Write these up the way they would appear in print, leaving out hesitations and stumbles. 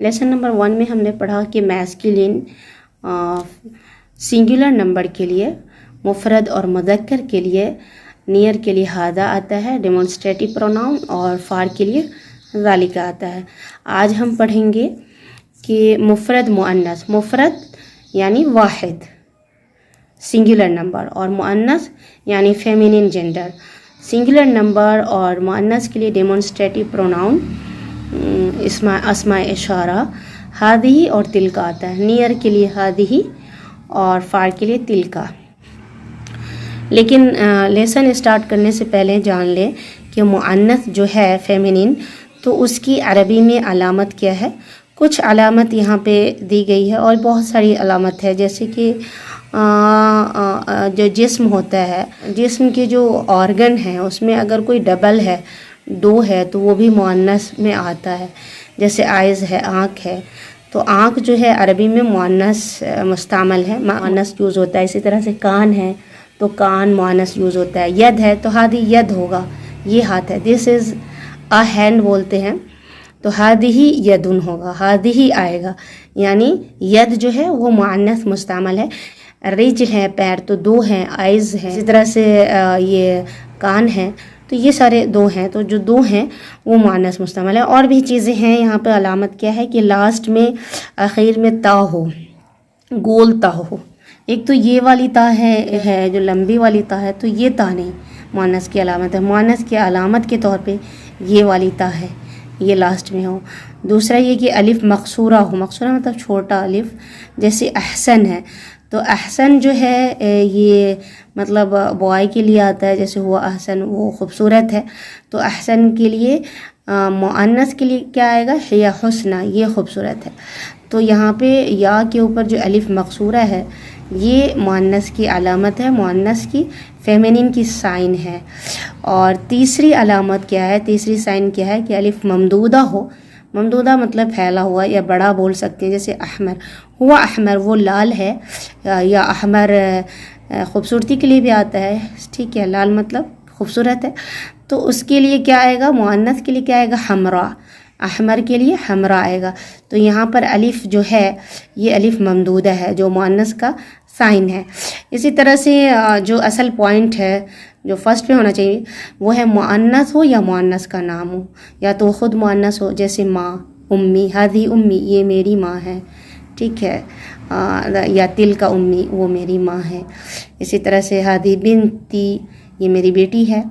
Lesson number 1 में हमने पढ़ा कि मैस्कुलिन सिंगुलर नंबर के लिए, मुफरद और मुज़क्कर के लिए नियर के लिए हादा आता है, डेमोन्स्ट्रेटिव प्रोनाउन, और फार के लिए ज़ालिका आता है। आज हम पढ़ेंगे कि मुफरद मुअन्नस, मुफरद यानी वाहिद सिंगुलर नंबर, और मुअन्नस यानी फेमिनिन जेंडर। सिंगुलर नंबर और मुअन्नस के लिए डेमोन्स्ट्रेटिव प्रोनाउन अस्मा इशारा हादिही और तिलका आता है। नियर के लिए हादिही और फार के लिए तिलका। लेकिन लेसन स्टार्ट करने से पहले जान लें कि मुअन्नस जो है फेमिनिन, तो उसकी अरबी में अलामत क्या है। कुछ अलामत यहाँ पे दी गई है और बहुत सारी अलामत है, जैसे कि जो जिस्म होता है, जिस्म के जो ऑर्गन हैं उसमें अगर कोई डबल है, 2 है, तो वो भी मुअन्नस में आता है। जैसे आइज़ है, आँख है, तो आँख जो है अरबी में मुअन्नस मुस्तअमल है, मुअन्नस यूज़ होता है। इसी तरह से कान है तो कान मुअन्नस यूज़ होता है। यद है तो हादी यद होगा, ये हाथ है, दिस इज़ अ हैंड बोलते हैं, तो हादिही यदुन होगा, हादिही आएगा, यानी यद जो है वो मुअन्नस मुस्तअमल है। रिजल है पैर, तो 2 हैं, आइज़ है, इसी तरह से ये कान है, तो ये सारे 2 हैं, तो जो 2 हैं वो मुअन्नस मुस्तअमल है। और भी चीज़ें हैं यहाँ पे। अलामत क्या है कि लास्ट में आखिर में ता हो, गोल ता हो। एक तो ये वाली ता है जो लंबी वाली ता है, तो ये ता नहीं मुअन्नस की अलामत है। मुअन्नस की अलामत के तौर पे ये वाली ता है, ये लास्ट में हो। दूसरा ये कि अलिफ मकसूरा हो, मकसूरा मतलब छोटा अलिफ, जैसे अहसन है, तो अहसन जो है ये मतलब बॉय के लिए आता है, जैसे हुआ अहसन वो खूबसूरत है, तो अहसन के लिए मुअन्नस के लिए क्या आएगा, या हुस्ना, ये खूबसूरत है। तो यहाँ पे या के ऊपर जो अलिफ मकसूरा है ये मुअन्नस की अलामत है, मुअन्नस की फेमिनिन की साइन है। और तीसरी अलामत क्या है, तीसरी साइन क्या है कि अलिफ ममदूदा हो। ममदूदा मतलब फैला हुआ या बड़ा बोल सकते हैं, जैसे अहमर हुआ, अहमर वो लाल है, या अहमर खूबसूरती के लिए भी आता है, ठीक है, लाल मतलब खूबसूरत है, तो उसके लिए क्या आएगा, मुअन्नस के लिए क्या आएगा, हमरा, अहमर के लिए हमरा आएगा। तो यहाँ पर अलिफ जो है ये अलिफ ममदूदा है जो मुअन्नस का साइन है। इसी तरह से जो असल पॉइंट है जो फर्स्ट पे होना चाहिए वो है मुअन्नस हो या मुअन्नस का नाम हो, या तो ख़ुद मुअन्नस हो, जैसे माँ, उम्मी, हादी उम्मी, ये मेरी माँ है, ठीक है, या तिल का उम्मी, वो मेरी माँ है। इसी तरह से हादी बिनती, ये मेरी बेटी है,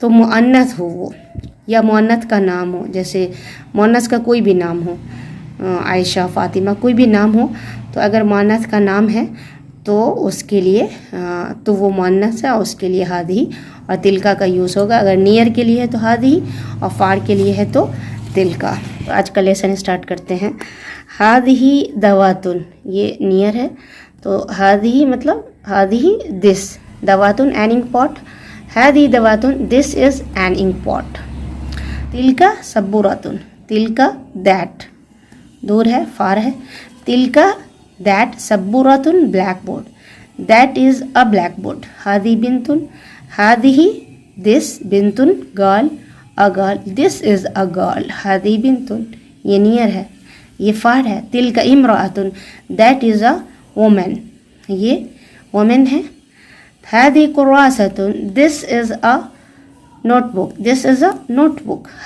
तो मुअन्नस हो वो, या मुअन्नस का नाम हो, जैसे मुअन्नस का कोई भी नाम हो, आयशा, फ़ातिमा, कोई भी नाम हो, तो अगर मुअन्नस का नाम है तो उसके लिए तो वो मुअन्नस है, उसके लिए हादी और तिलका का यूज़ होगा। अगर नियर के लिए है तो हादी और फार के लिए है तो तिलका। तो आज का लेसन स्टार्ट करते हैं। हादी दवातुन, ये नियर है, तो हादी मतलब हादी दिस, दवातुन एन इंक पॉट, हादी दवातुन this is an ink pot. तिलका सबूरातुन, तिलका दैट, दूर है, फार है, तिलका दैट सबूरातुन black board, that is a black board. हादी बिंतुन, हादिही दिस, बिंतुन girl, a girl, this is a girl, हादी बिंतुन, ये नियर है, ये फार है। तिलका इमराअतुन, दैट इज़ अ वोमेन, ये वोमेन है। हादी कुरासतुन, this is a notebook, this is a notebook.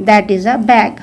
that is a bag.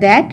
that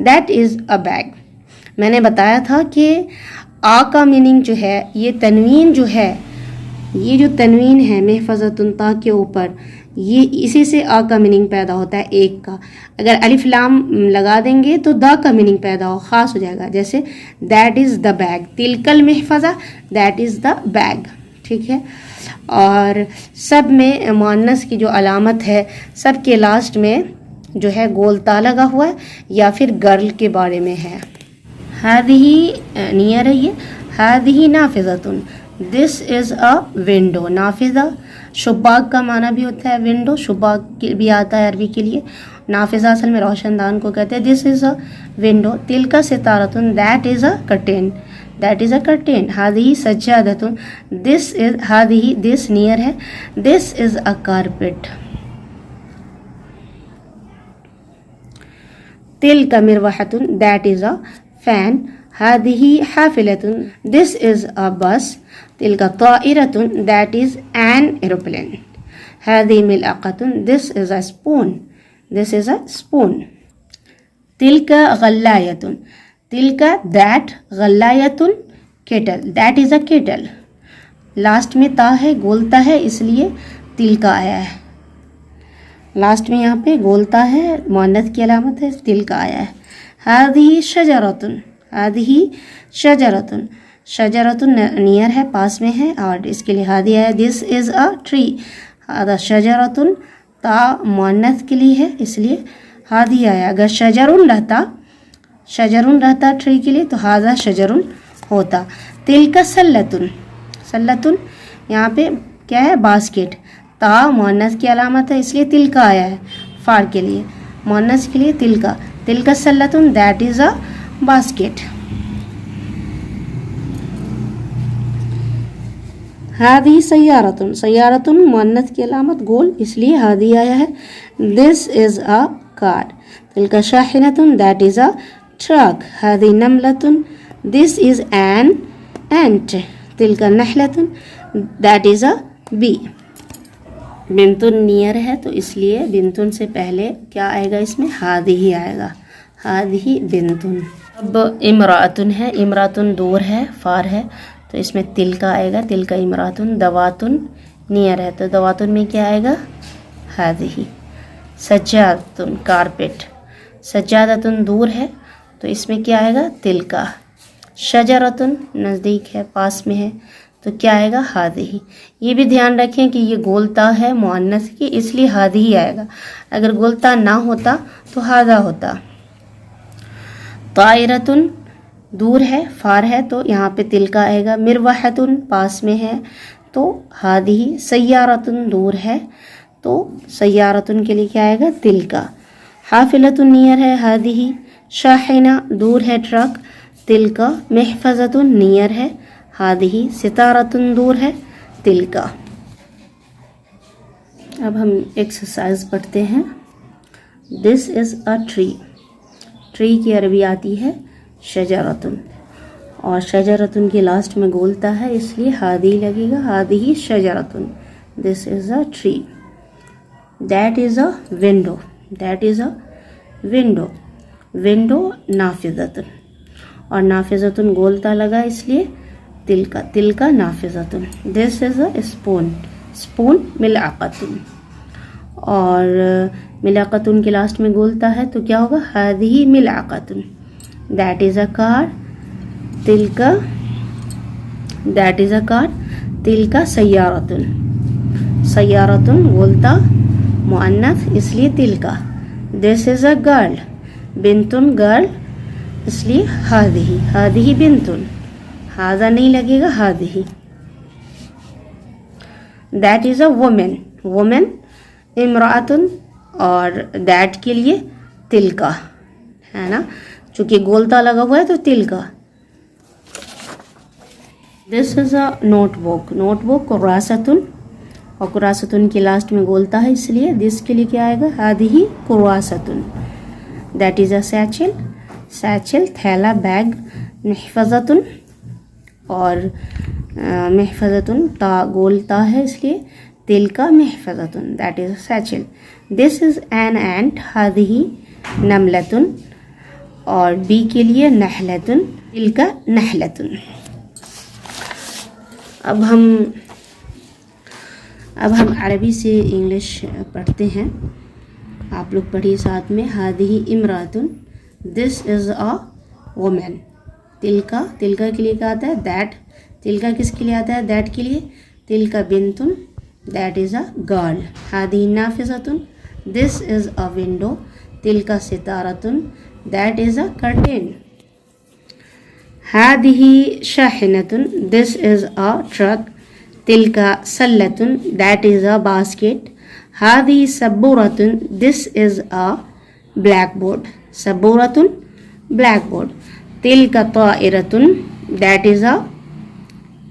that is a bag. मैंने बताया था कि आ का मीनिंग जो है, ये तनवीन जो है, ये जो तनवीन है महफज़तुन ता के ऊपर, ये इसी से आ का मीनिंग पैदा होता है, एक का। अगर अलिफ लाम लगा देंगे तो दा का मीनिंग पैदा हो, ख़ास हो जाएगा, जैसे दैट इज़ द बैग, तिलकल महफज़ा, दैट इज़ द बैग, ठीक है। और सब में मुअन्नस की जो अलामत है, सब के लास्ट में जो है गोल ता लगा हुआ है या फिर गर्ल के बारे में है। हादिही नियर है, ये हादिही नाफिज़तुन, दिस इज़ अ विंडो। नाफिज़ा शुबाक का माना भी होता है, विंडो शुबाक भी आता है अरबी के लिए। नाफिज़ा असल में रोशनदान को कहते हैं। This is a window. तिलका सितारतुन, that is a curtain, that is a curtain. हादिही सज्जादतुन, दिस इज, हादिही दिस नियर है, दिस इज अ कारपेट. तिलका मिरवाहतुन, दैट इज अ फैन. हादिही हाफिलतुन, दिस इज अ बस. तिलका ताइरतुन, दैट इज एन एरोप्लेन. हादिही मिलअक़तुन, this is a spoon. This is a spoon. तिलका गल्लायतुन, तिलका दैट, गल्लायतुन kettle, that is a kettle. Last में ता है, गोलता है, इसलिए तिलका आया है. लास्ट में यहाँ पे गोलता है, मुअन्नस की अलामत है, तिलका आया है. हादिही शजरतुन, हादिही शजरतुन, शजरतुन नियर है, पास में है, और इसके लिए हादी आया. This is a tree. हादा शजरतुन, ता मुअन्नस के लिए है, इसलिए हादी आया. अगर शजरुन रहता, शजरुन रहता ट्री के लिए, तो हादा शजरुन होता. तिलका सल्लतुन, सल्लतुन यहाँ पे क्या है, बास्केट. ता मुअन्नस की अलामत है, इसलिए तिलका आया है. फार के लिए, मुअन्नस के लिए तिलका. तिलका सल्लतुन, दैट इज अ बास्केट. हादी सय्यारतुन, सय्यारतुन मुअन्नस की अलामत गोल, इसलिए हादी आया है. This is a car. तिलका शाहिनतुन, दैट इज अ ट्रक. हादी नमलतुन, दिस इज एन एंट. तिलका नहलतुन, दैट इज अ बी. बिंतुन नियर है, तो इसलिए बिंतुन से पहले क्या आएगा, इसमें हादी ही आएगा. हादी बिंतुन. अब इमरातुन है, इमरातुन दूर है, फार है, तो इसमें तिलका आएगा. तिलका इमरातुन. दवातुन नियर है, तो दवातुन में क्या आएगा, हादी. सज्जादतुन कारपेट. सज्जादतुन दूर है, तो इसमें क्या आएगा, तिलका. शजरतुन नज़दीक है, पास में है, तो क्या आएगा, हादी. ये भी ध्यान रखें कि ये गोलता है मुअन्नस की, इसलिए हादी ही आएगा. अगर गोलता ना होता तो हादा होता. ताइरतुन दूर है, फार है, तो यहाँ पे तिलका आएगा. मिरवाहतुन पास में है, तो हादी. सय्यारतुन दूर है, तो सय्यारतुन के लिए क्या आएगा, तिलका. हाफिलतुन नियर है, हादी. शाहिना दूर है, ट्रक, तिलका. महफजतुन नियर है, हादी. सितारतुन दूर है, तिलका. अब हम एक्सरसाइज पढ़ते हैं. This is a tree. Tree की अरबी आती है शजरतुन, और शजरतुन के लास्ट में गोलता है, इसलिए हादी लगेगा. हादी शजरतुन. This is a tree. That is a window. That is a window. Window नाफिजतुन, और नाफिजतुन गोलता लगा, इसलिए तिलका. तिलका नाफिजतुन. This is a spoon. Spoon मिलअक़तुन, और मिलअक़तुन के लास्ट में गोलता है, तो क्या होगा, हादी मिलअक़तुन. That is a car. तिलका, दैट इज़ अ कार. तिलका सय्यारतुन. सय्यारतुन गोलता मुअन्नस, इसलिए तिलका. This is a girl. बिंतुन गर्ल, इसलिए हादी. हादी बिंतुन. हादा नहीं लगेगा, हादी. That is a woman. Woman इमरातुन, और दैट के लिए तिलका है ना, चूँकि गोलता लगा हुआ है, तो तिलका. This is a notebook. Notebook कुरासतुन, और कुरासतुन के लास्ट में गोलता है, इसलिए दिस के लिए क्या आएगा, हादी कुरासतुन. That is a satchel. Satchel थैला, बैग. महफजतुन, और महफजतुन ता गोलता है, इसलिए तिलका महफजतुन. That is a satchel. This is an ant. हादी नमलतुन, और बी के लिए नहलतुन. तिलका नहलतुन. अब हम अरबी से इंग्लिश पढ़ते हैं. आप लोग पढ़िए साथ में. हादी इमरातुन. This is a woman. तिलका, तिलका के लिए क्या आता है, दैट. तिलका किसके लिए आता है, दैट के लिए. तिलका बिंतुन, दैट इज़ अ गर्ल. हादी नाफिजतुन. This is a window. तिलका सितारतुन, दैट इज़ अ कर्टेन. हादी शाहिनतुन. This is a truck. तिलका सल्लतुन, दैट इज़ अ बास्केट. हादी सबूरतुन. This is a black board. सबूरतुन ब्लैक बोर्ड. तिलका ताइरतुन. that is a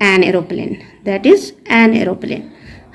an aeroplane, that is an aeroplane.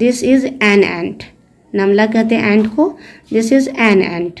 this is an ant. नमला कहते हैं ant को, this is an ant.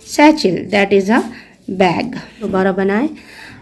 satchel, that is a bag. दोबारा बनाए.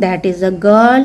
that is a girl.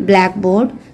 blackboard.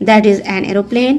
that is an aeroplane.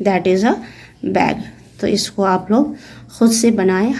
that is a bag. तो इसको आप लोग खुद से बनाएं.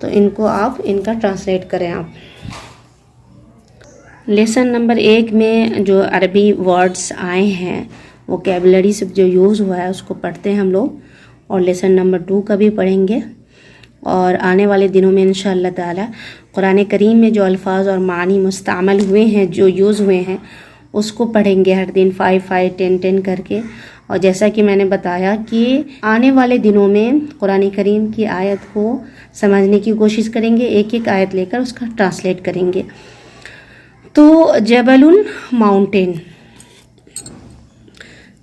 तो इनको आप इनका ट्रांसलेट करें आप. लेसन नंबर 1 में जो अरबी वर्ड्स आए हैं, वोकैबुलरी से जो यूज़ हुआ है उसको पढ़ते हैं हम लोग, और लेसन नंबर 2 का भी पढ़ेंगे. और आने वाले दिनों में इंशाअल्लाह ताला कुरान करीम में जो अल्फाज और मानी मुस्तअमल हुए हैं, जो यूज़ हुए हैं, उसको पढ़ेंगे हर दिन 5-5 10-10 करके. और जैसा कि मैंने बताया कि आने वाले दिनों में कुरान करीम की आयत को समझने की कोशिश करेंगे, एक एक आयत लेकर उसका ट्रांसलेट करेंगे. तो जबलुन माउंटेन,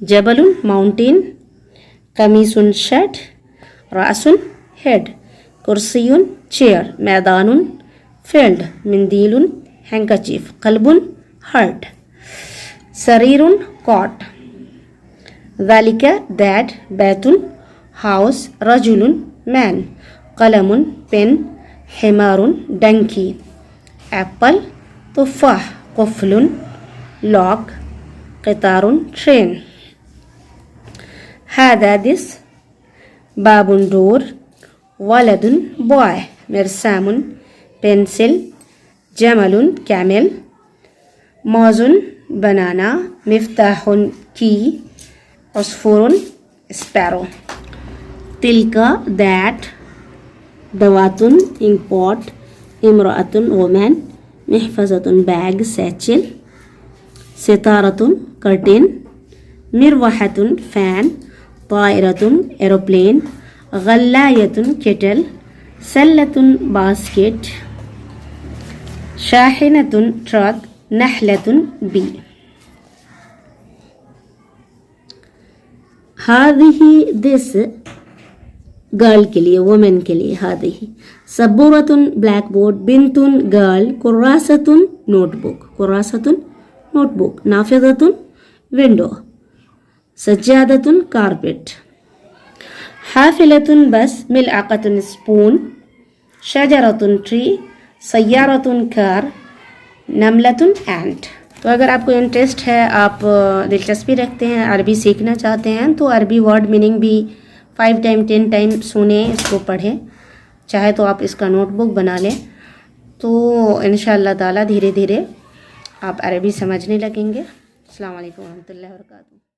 जबलुन माउंटेन, कमीसुन शर्ट, रासुन हेड, कुर्सियुन चेयर, मैदानुन फील्ड, मिंदीलुन हैंकचीफ, कल्बुन हर्ट, सरीरुन कॉट, ज़ालिका दैट, बैतुन हाउस, रजुलुन मैन, कलमुन पेन, हिमारुन डंकी, एप्पल तुफाह, कुफ्लुन लॉक, क़ितारुन ट्रेन, हादा दिस, बाबुन डोर, वलदुन बॉय, मिरसामुन पेंसिल, जमलुन कैमल, मौजुन बनाना, मिफ्ताहुन की, अस्फुरुन स्पैरो, तिलका दैट, दवातुन इंक पॉट, इमरातुन वुमन, महफजतुन बैग सैचल, सितारतुन कर्टेन, मिरवाहतुन फैन, तायरतुन एरोप्लेन, गल्लायतुन केटल, सल्लतुन बास्केट, शाहिनतुन ट्रक, नहलतुन बी. हादिही दिस गर्ल के लिए, वुमेन के लिए. हादिही सबूरतुन ब्लैक बोर्ड, बिंतुन गर्ल, कुर्रासतुन नोटबुक, कुर्रासतुन नोटबुक, नाफिदतुन विंडो, सज्जादतुन कारपेट, हाफिलतुन बस, मिलअक़तुन स्पून, शजरतुन ट्री, सय्यारतुन कार, नमलतुन एंट. तो अगर आपको इंटरेस्ट है, आप दिलचस्पी रखते हैं, अरबी सीखना चाहते हैं, तो अरबी वर्ड मीनिंग भी 5 टाइम 10 टाइम सुने, इसको पढ़ें. चाहे तो आप इसका नोटबुक बना लें. तो इंशाअल्लाह ताला धीरे धीरे आप अरबी समझने लगेंगे. अस्सलाम वालेकुम रहमतुल्लाहि व बरकातुहू.